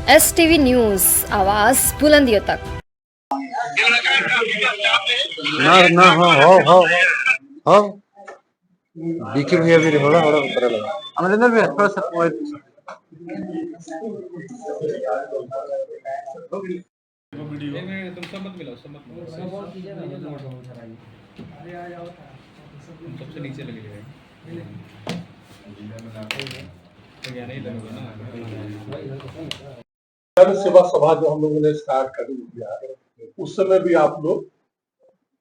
STV news आवाज़ बुलंदियों तक। ना ना हो बीके भैया भी हो रहा उतर लगा अमरिंदर भैया थोड़ा सा वीडियो में तुम सब मत मिलाओ, सब मत मिलाओ, तुम सबसे नीचे लगे जाएंगे तो क्या नहीं लगेगा ना। जन सेवा सभा जो हम लोगों ने स्टार्ट कर दिया है, उस समय भी आप लोग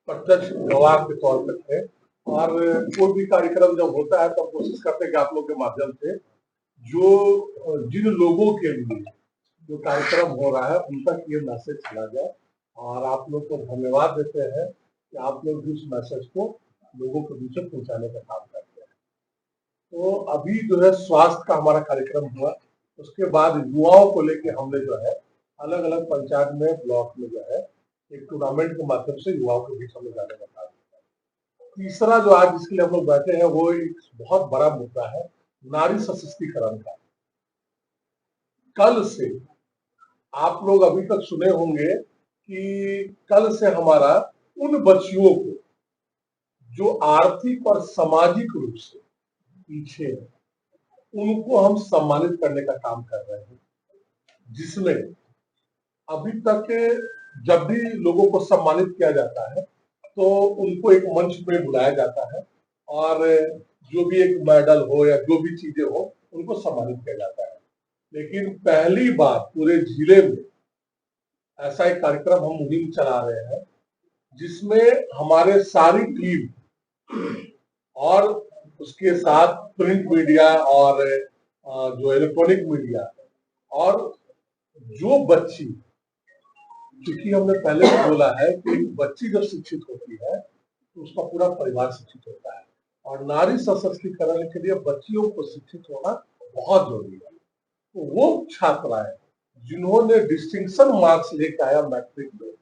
प्रत्यक्ष गवाह के तौर पर थे और कोई भी कार्यक्रम जब होता है तो हम कोशिश करते हैं कि आप लोग के माध्यम से जो जिन लोगों के लिए जो कार्यक्रम हो रहा है उन तक ये मैसेज चला जाए और आप लोग को धन्यवाद देते हैं कि आप लोग भी उस मैसेज को लोगों के बीच में पहुंचाने का काम करते हैं। तो अभी जो है स्वास्थ्य का हमारा कार्यक्रम हुआ, उसके बाद युवाओं को लेकर हमने जो है अलग अलग पंचायत में ब्लॉक में जो है एक टूर्नामेंट के माध्यम से युवाओं के बीच में जाने का काम किया। तीसरा जो आज जिसके लिए हम लोग बैठे हैं वो एक बहुत बड़ा मुद्दा है नारी सशक्तिकरण का। कल से आप लोग अभी तक सुने होंगे कि कल से हमारा उन बच्चियों को जो आर्थिक और सामाजिक रूप से पीछे है उनको हम सम्मानित करने का काम कर रहे हैं, जिसमें अभी तक जब भी लोगों को सम्मानित किया जाता है तो उनको एक मंच पे बुलाया जाता है और जो भी एक मेडल हो या जो भी चीजें हो उनको सम्मानित किया जाता है। लेकिन पहली बार पूरे जिले में ऐसा एक कार्यक्रम हम मुहिम चला रहे हैं जिसमें हमारे सारी टीम और उसके साथ प्रिंट मीडिया और जो इलेक्ट्रॉनिक मीडिया और जो बच्ची, क्योंकि हमने पहले भी बोला है कि एक बच्ची जब शिक्षित होती है तो उसका पूरा परिवार शिक्षित होता है और नारी सशक्तिकरण के लिए बच्चियों को शिक्षित होना बहुत जरूरी है। तो वो छात्राएं जिन्होंने डिस्टिंक्शन मार्क्स लेकर आया मैट्रिक में,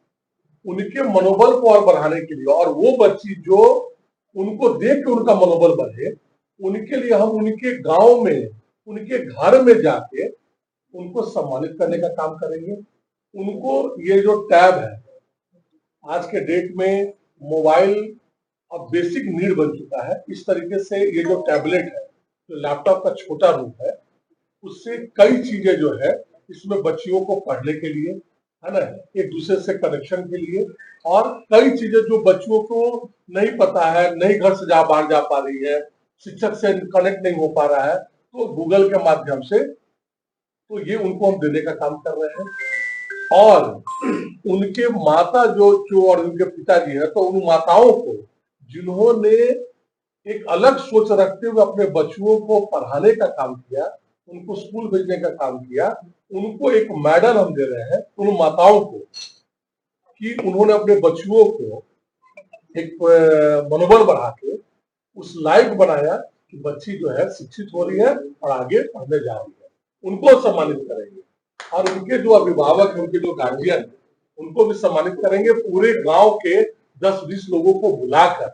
उनके मनोबल को और बढ़ाने के लिए और वो बच्ची जो उनको देख के उनका मनोबल बढ़े, उनके लिए हम उनके गांव में उनके घर में जाके उनको सम्मानित करने का काम करेंगे। उनको ये जो टैब है, आज के डेट में मोबाइल अब बेसिक नीड बन चुका है, इस तरीके से ये जो टैबलेट है जो लैपटॉप का छोटा रूप है उससे कई चीजें जो है इसमें बच्चियों को पढ़ने के लिए है ना, एक दूसरे से कनेक्शन के लिए और कई चीजें जो बच्चों को नहीं पता है, नहीं घर से बाहर जा पा रही है, शिक्षक से कनेक्ट नहीं हो पा रहा है, तो गूगल के माध्यम से तो ये उनको हम देने का काम कर रहे हैं। और उनके माता जो और उनके पिताजी है तो उन माताओं को जिन्होंने एक अलग सोच रखते हुए अपने बच्चों को पढ़ाने का काम किया, उनको स्कूल भेजने का काम किया, उनको एक मेडल हम दे रहे हैं उन माताओं को कि उन्होंने अपने बच्चों को एक मनोबल बढ़ा के उस लायक बनाया कि बच्ची जो है शिक्षित हो रही है और आगे पढ़ने जा रही है, उनको सम्मानित करेंगे। और उनके जो अभिभावक है, उनके जो गार्जियन है, उनको भी सम्मानित करेंगे। पूरे गांव के 10-20 लोगों को बुलाकर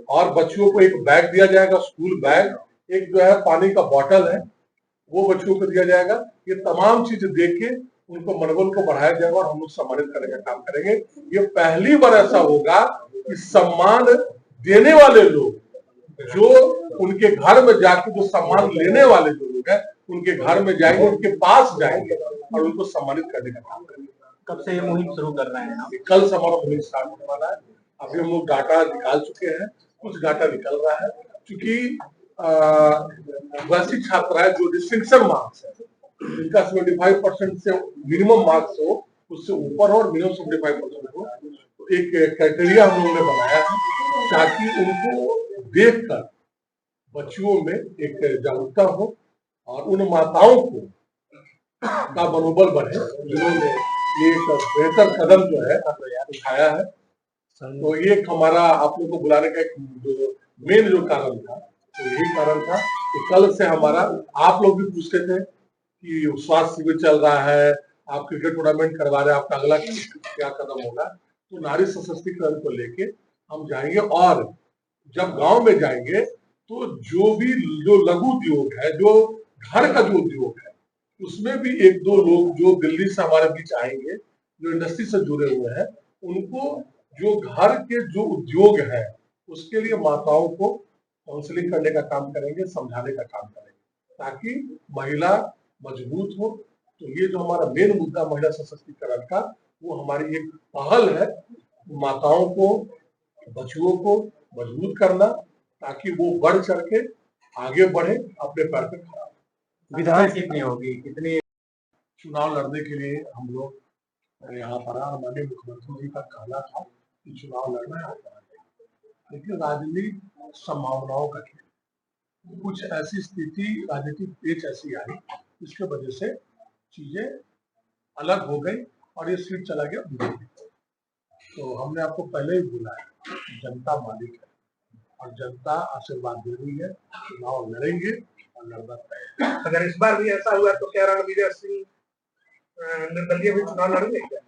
और बच्चियों को एक बैग दिया जाएगा, स्कूल बैग, एक जो है पानी का बॉटल है वो बच्चों को दिया जाएगा। ये तमाम चीजें देख के उनको मनोबल को बढ़ाया जाएगा और हम लोग सम्मानित करने का काम करेंगे। ये पहली बार ऐसा होगा कि सम्मान देने वाले लोग जो उनके घर में जाके जो सम्मान लेने वाले जो लोग हैं उनके घर में जाएंगे, उनके पास जाएंगे और उनको सम्मानित करने का काम करेंगे। कब से ये मुहिम शुरू कर रहे हैं? कल से हमारा मुहिम स्टार्ट होने वाला है। अभी हम लोग डाटा निकाल चुके हैं, कुछ डाटा निकल रहा है, क्योंकि वैसी छात्राएं जो डिस्टिंक्शन मार्क्स है जिनका 75% से मिनिमम मार्क्स हो, उससे ऊपर हो और मिनिमम 75% हो, तो एक क्राइटेरिया हम लोगों ने बनाया है ताकि उनको देखकर बच्चियों में एक जागरूकता हो और उन माताओं को का मनोबल बढ़े जिन्होंने ये एक बेहतर कदम जो है उठाया है। तो ये हमारा आप लोग को बुलाने का एक जो मेन जो कारण था, तो यही कारण था कि कल से हमारा, आप लोग भी पूछते थे कि स्वास्थ्य शिविर चल रहा है, आप क्रिकेट टूर्नामेंट करवा रहे हैं, आपका अगला क्या कदम होगा। तो नारी सशक्तिकरण को लेके हम जाएंगे और जब गांव में जाएंगे तो जो भी जो लघु उद्योग है, जो घर का जो उद्योग है, उसमें भी एक दो लोग जो दिल्ली से हमारे बीच आएंगे, जो इंडस्ट्री से जुड़े हुए हैं, उनको जो घर के जो उद्योग है उसके लिए माताओं को काउंसलिंग करने का काम करेंगे, समझाने का काम करेंगे, ताकि महिला मजबूत हो। तो ये जो हमारा मेन मुद्दा महिला सशक्तिकरण का, वो हमारी एक पहल है, माताओं को, बच्चों को मजबूत करना, ताकि वो बढ़ चढ़ के आगे बढ़े, अपने पैर पे खड़ा हो। विधान कितनी होगी, कितनी चुनाव लड़ने के लिए हम लोग यहाँ पर माननीय मुख्यमंत्री जी का कहना था कि चुनाव लड़ना है, लेकिन राजनीति संभावनाओं का खेल, कुछ ऐसी स्थिति राजनीतिक पेच ऐसी आई जिसके वजह से चीजें अलग हो गई और ये सीट चला गया बीजेपी। तो हमने आपको पहले ही बोला है, जनता मालिक है और जनता आशीर्वाद दे रही है, चुनाव लड़ेंगे और लड़ना तय है। अगर इस बार भी ऐसा हुआ तो क्या रणविजय सिंह निर्दलीय भी चुनाव लड़ेंगे क्या?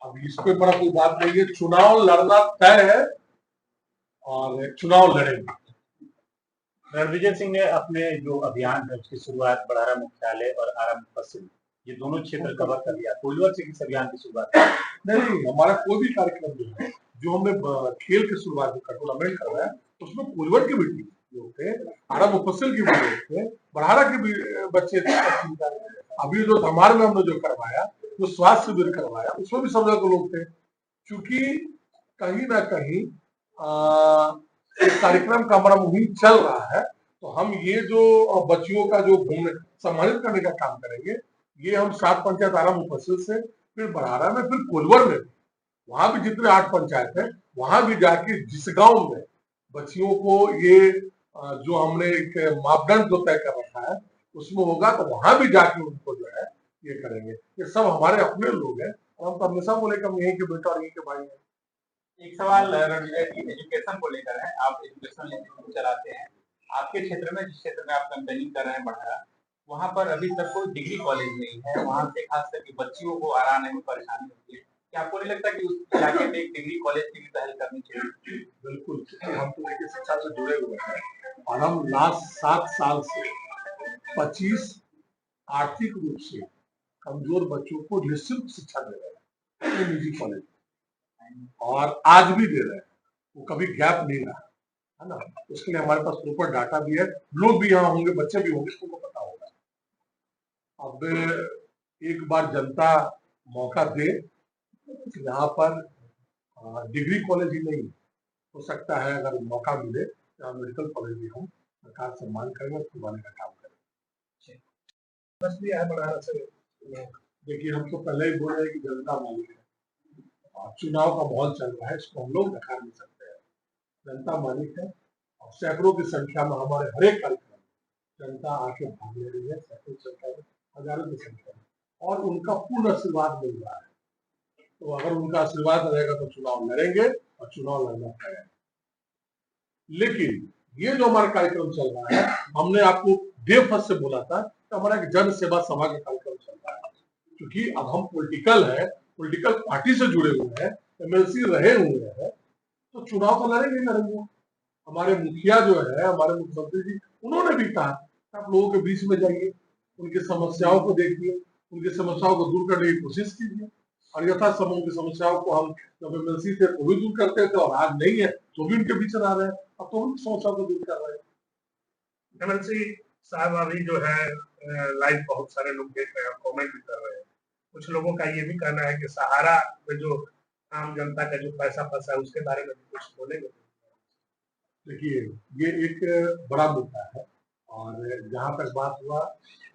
अब इस पे बड़ा कोई बात नहीं है, चुनाव लड़ना तय है और चुनाव लड़ेंगे। रणविजय सिंह ने अपने जो अभियान है उसकी शुरुआत बढ़ारा मुख्यालय और आरा पश्चिम, ये दोनों क्षेत्र कवर कर लिया। कोइलवर से किस अभियान की शुरुआत? नहीं, हमारा कोई भी कार्यक्रम जो है, जो हमने खेल की शुरुआत का टूर्नामेंट कर रहा है, उसमें कोइलवर के भी लोग थे, आरा मुफस्सिल के भी लोग थे, बढ़ारा के भी बच्चे थे। अभी जो धमार में हमने जो करवाया, जो स्वास्थ्य शिविर करवाया, उसमें भी सब लोग थे। क्योंकि कहीं ना कहीं एक कार्यक्रम का हमारा मुहिम चल रहा है, तो हम ये जो बच्चियों का जो घूमने सम्मानित करने का काम करेंगे, ये हम 7 पंचायत आरा मुफस्सिल से, फिर बढ़ारा में, फिर कोइलवर में, वहां भी जितने 8 पंचायत है, वहां भी जाके जिस गांव में बच्चियों को ये जो हमने एक मापदंड जो तय कर रखा है उसमें होगा, तो वहां भी जाके उनको जो है ये करेंगे। ये सब हमारे अपने लोग हैं और हम तो हमेशा बोले कि हम यहीं के बेटा और यहीं के भाई हैं। एक सवाल रणविजय जी एजुकेशन को लेकर है, आप एजुकेशन इंस्टीट्यूट चलाते हैं, आपके क्षेत्र में, जिस क्षेत्र में आप कैंपेनिंग कर रहे हैं बढ़ारा, वहाँ पर अभी तक कोई डिग्री कॉलेज नहीं है, वहाँ से खास करके बच्चियों को आने में परेशानी होती है। क्या आपको नहीं लगता कि उस इलाके में एक डिग्री कॉलेज की भी पहल करनी चाहिए? बिल्कुल, हम तो देखिए शिक्षा से जुड़े हुए हैं और हम लास्ट 7 साल से 25 आर्थिक रूप से कमजोर बच्चों को निःशुल्क शिक्षा दे रहे हैं निजी कॉलेज, और आज भी दे रहे हैं, वो कभी गैप नहीं रहा है ना। उसके लिए हमारे पास प्रॉपर डाटा भी है, लोग भी यहाँ होंगे, बच्चे भी होंगे, सबको पता होगा। अब एक बार जनता मौका दे, यहाँ पर डिग्री कॉलेज ही नहीं हो सकता है, अगर मौका मिले तो मेडिकल कॉलेज भी हम सरकार सम्मान करेंगे और खुलवाने का काम करेंगे। बस भी है बढ़ारा से। देखिए, हम तो पहले ही बोल रहे हैं कि जनता मालिक है और चुनाव का माहौल चल रहा है, इसको हम लोग नकार नहीं सकते हैं। जनता मालिक है और सैकड़ों की संख्या में हमारे हर एक कार्यक्रम जनता आके भाग ले रही है, सैकड़ों की संख्या में, हजारों की संख्या में, और उनका पूर्ण आशीर्वाद मिल रहा है। तो अगर उनका आशीर्वाद रहेगा तो चुनाव लड़ेंगे और चुनाव लड़ना तय है। लेकिन ये जो हमारा कार्यक्रम चल रहा है, हमने आपको डे फर्स्ट से बोला था कि हमारा एक जन सेवा सभा का कार्यक्रम चल रहा है, क्योंकि अब हम पॉलिटिकल है, पॉलिटिकल पार्टी से जुड़े हुए हैं, एमएलसी रहे हुए हैं, तो चुनाव तो लड़ेंगे। हमारे मुखिया जो है, हमारे मुख्यमंत्री जी, उन्होंने भी कहा आप लोगों के बीच में जाइए, उनकी समस्याओं को देखिए, उनकी समस्याओं को दूर करने की कोशिश कीजिए, और यथासंभव उनकी समस्याओं को हम जब एमएलसी थे तो भी दूर करते थे, और आज नहीं है तो भी उनके पीछे रह रहे हैं, अब तो उनकी समस्याओं को दूर कर रहे हैं। एमएलसी साहब अभी जो है लाइव बहुत सारे लोग देख रहे हैं, कमेंट भी कर रहे हैं। कुछ लोगों का ये भी कहना है कि सहारा में जो आम जनता का जो पैसा फंसा है उसके बारे में कुछ बोलेंगे? देखिए, ये एक बड़ा मुद्दा है, और जहां तक बात हुआ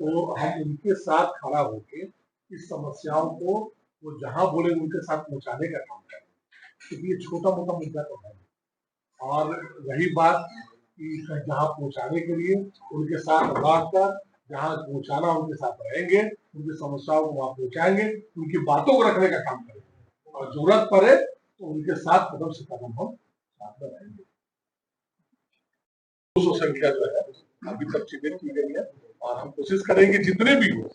तो हम उनके साथ खड़ा होके इस समस्याओं को वो जहां बोले उनके साथ पहुंचाने का काम करें, क्योंकि ये छोटा मोटा मुद्दा तो है। और रही बात कि जहां पहुंचाने के लिए उनके साथ बांटकर, जहां पहुंचाना उनके साथ रहेंगे, उनकी समस्याओं को वहां पहुंचाएंगे, उनकी बातों को रखने का काम करेंगे, और जरूरत पड़े तो उनके साथ कदम से कदम हम साथ में रहेंगे। 200 संख्या जो है अभी तक चिन्हित की गई है, और हम कोशिश करेंगे जितने भी हो,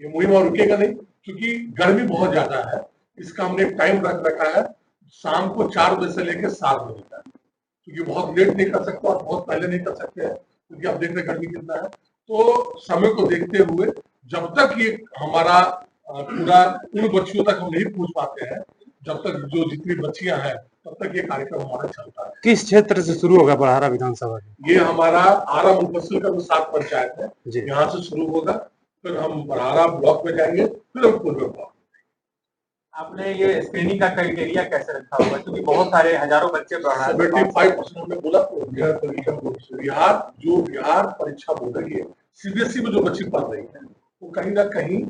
ये मुहिम और रुकेगा नहीं, क्योंकि गर्मी बहुत ज्यादा है। इसका हमने एक टाइम रख रखा है, शाम को 4 बजे से लेकर 7 बजे तक, क्योंकि बहुत लेट नहीं कर सकते और बहुत पहले नहीं कर सकते हैं, क्योंकि आप देख रहे गर्मी कितना है। तो समय को देखते हुए जब तक ये हमारा पूरा उन बच्चियों तक हम नहीं पहुंच पाते हैं, जब तक जो जितनी बच्चियां हैं तब तक ये कार्यक्रम हमारा चलता है। किस क्षेत्र से शुरू होगा बड़हारा विधानसभा? ये हमारा आरा मुफस्सिल का जो 7 पंचायत है, जी। यहाँ से शुरू होगा, फिर हम बड़हारा ब्लॉक में जाएंगे, फिर हम पूर्व ब्लॉक। आपने ये स्क्रीनिंग का क्राइटेरिया कैसे रखा हुआ, क्योंकि बहुत सारे हजारों बच्चे बड़हारा 75% हमने बोला तो बिहार परीक्षा बोर्ड है, सीबीएसई में जो बच्ची पढ़ रही है वो कहीं ना कहीं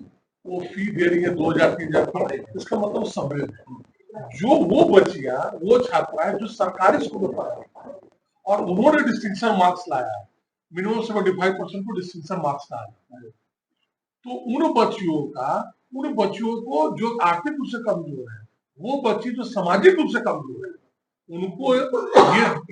वो फी दे रही है 2000-3000 पढ़ रही है, इसका मतलब समृद्ध है। जो वो बच्चियां, वो छात्राएं जो सरकारी स्कूल में पढ़ रही है और उन्होंने डिस्टिंक्शन मार्क्स लाया है, मिनिमम 75% को डिस्टिंक्शन मार्क्स लाया है, तो उन बच्चियों को जो आर्थिक रूप से कमजोर है, वो बच्ची जो सामाजिक रूप से कमजोर है, उनको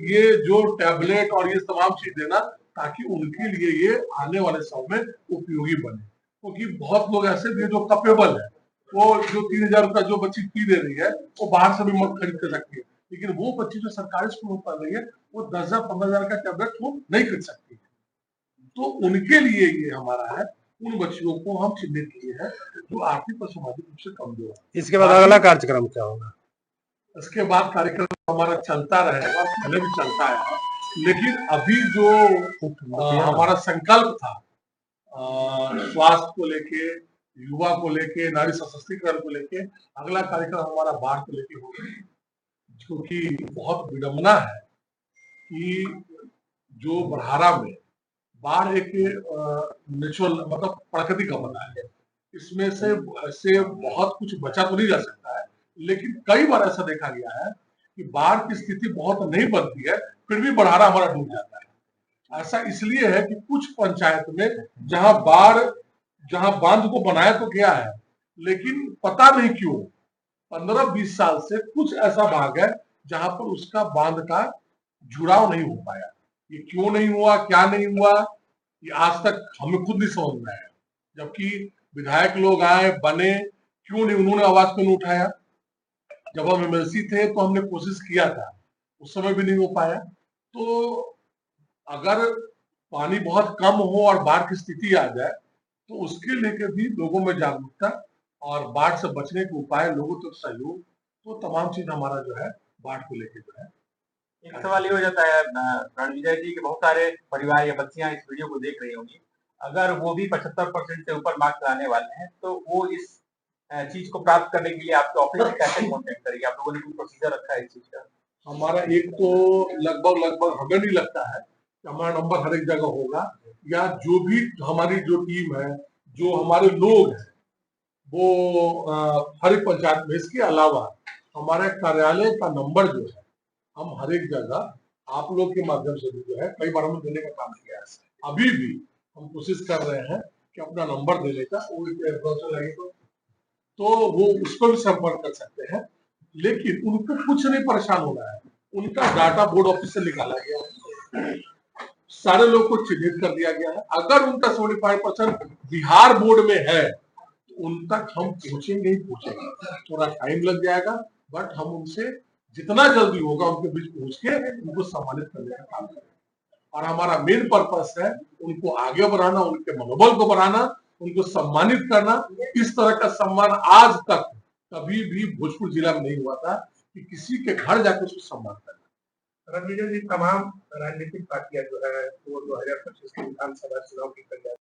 ये जो टैबलेट और ये तमाम चीज देना, ताकि उनके लिए ये आने वाले समय में उपयोगी बने। क्योंकि बहुत लोग ऐसे भी जो कपेबल है, वो जो 3000 रुपया जो बच्ची फी दे रही है वो बाहर से भी मत खरीद कर सकती है, लेकिन वो बच्ची जो सरकारी स्कूल में पढ़ रही है वो 10,000-15,000 का टैबलेट वो नहीं खरीद सकती है। तो उनके लिए ये हमारा है, उन बच्चियों को हम चिन्हित किए हैं जो आर्थिक और सामाजिक रूप से कमजोर है। इसके बाद अगला कार्यक्रम क्या होगा? इसके बाद कार्यक्रम हमारा चलता रहेगा, पहले भी चलता है, लेकिन अभी जो हमारा संकल्प था स्वास्थ्य को लेके, युवा को लेके, नारी सशक्तिकरण को लेके, अगला कार्यक्रम हमारा बाढ़ को लेके होगा, क्योंकि बहुत विडंबना है कि जो बड़हारा में बाढ़ एक नेचुरल मतलब प्राकृतिक आपदा है, इसमें से बहुत कुछ बचा तो नहीं जा सकता है, लेकिन कई बार ऐसा देखा गया है कि बाढ़ की स्थिति बहुत नहीं बनती है, फिर भी बड़हारा हमारा डूब जाता है। ऐसा इसलिए है कि कुछ पंचायत में जहां बांध को बनाया तो गया है, लेकिन पता नहीं क्यों 15-20 साल से कुछ ऐसा भाग है जहां पर उसका बांध का जुड़ाव नहीं हो पाया। ये क्यों नहीं हुआ, क्या नहीं हुआ, ये आज तक हमें खुद नहीं समझ में आया। जबकि विधायक लोग आए, बने, क्यों नहीं उन्होंने आवाज क्यों नहीं उठाया? जब हम एमएलसी थे तो हमने कोशिश किया था, उस समय भी नहीं हो पाया। तो अगर पानी बहुत कम हो और बाढ़ की स्थिति आ जाए तो उसके लेकर भी लोगों में जागरूकता और बाढ़ से बचने के उपाय, लोगों तक सहयोग, तो तमाम चीज हमारा जो है बाढ़ को लेकर जो है। एक सवाल ये हो जाता है रणविजय जी के, बहुत सारे परिवार या बच्चियां इस वीडियो को देख रही होंगी, अगर वो भी 75% से ऊपर मार्क्स लाने वाले हैं तो वो इस चीज को प्राप्त करने के लिए आपके ऑफिस में कैसे कॉन्टेक्ट करेगी? आप लोगों ने कोई प्रोसीजर रखा है इस चीज का? हमारा एक तो लगभग हमें नहीं लगता है कि हमारा नंबर हर एक जगह होगा, या जो भी हमारी जो टीम है, जो हमारे लोग हैं, वो हर एक पंचायत में, इसके अलावा हमारे कार्यालय का नंबर जो है हम हर एक जगह आप लोग के माध्यम से भी जो है कई बार हमने देने का काम किया है। अभी भी हम कोशिश कर रहे हैं कि अपना नंबर देने का, तो वो उस पर भी संपर्क कर सकते हैं, लेकिन उनको कुछ नहीं परेशान होना है। उनका डाटा बोर्ड ऑफिस से निकाला गया है, सारे लोग को चिन्हित कर दिया गया है। अगर उनका 75% बिहार बोर्ड में है तो उन तक हम पहुंचेंगे ही पहुंचेंगे, थोड़ा टाइम लग जाएगा, बट हम उनसे जितना जल्दी होगा उनके बीच पहुंच के उनको सम्मानित करने का काम करेंगे। और हमारा मेन पर्पस है उनको आगे बढ़ाना, उनके मनोबल को बढ़ाना, उनको सम्मानित करना। इस तरह का सम्मान आज तक कभी भी भोजपुर जिला में नहीं हुआ था कि किसी के घर जाकर उसको सम्मान करना। रणविजय जी, तमाम राजनीतिक पार्टियां जो है वो 2025 के विधानसभा चुनाव की तैयारी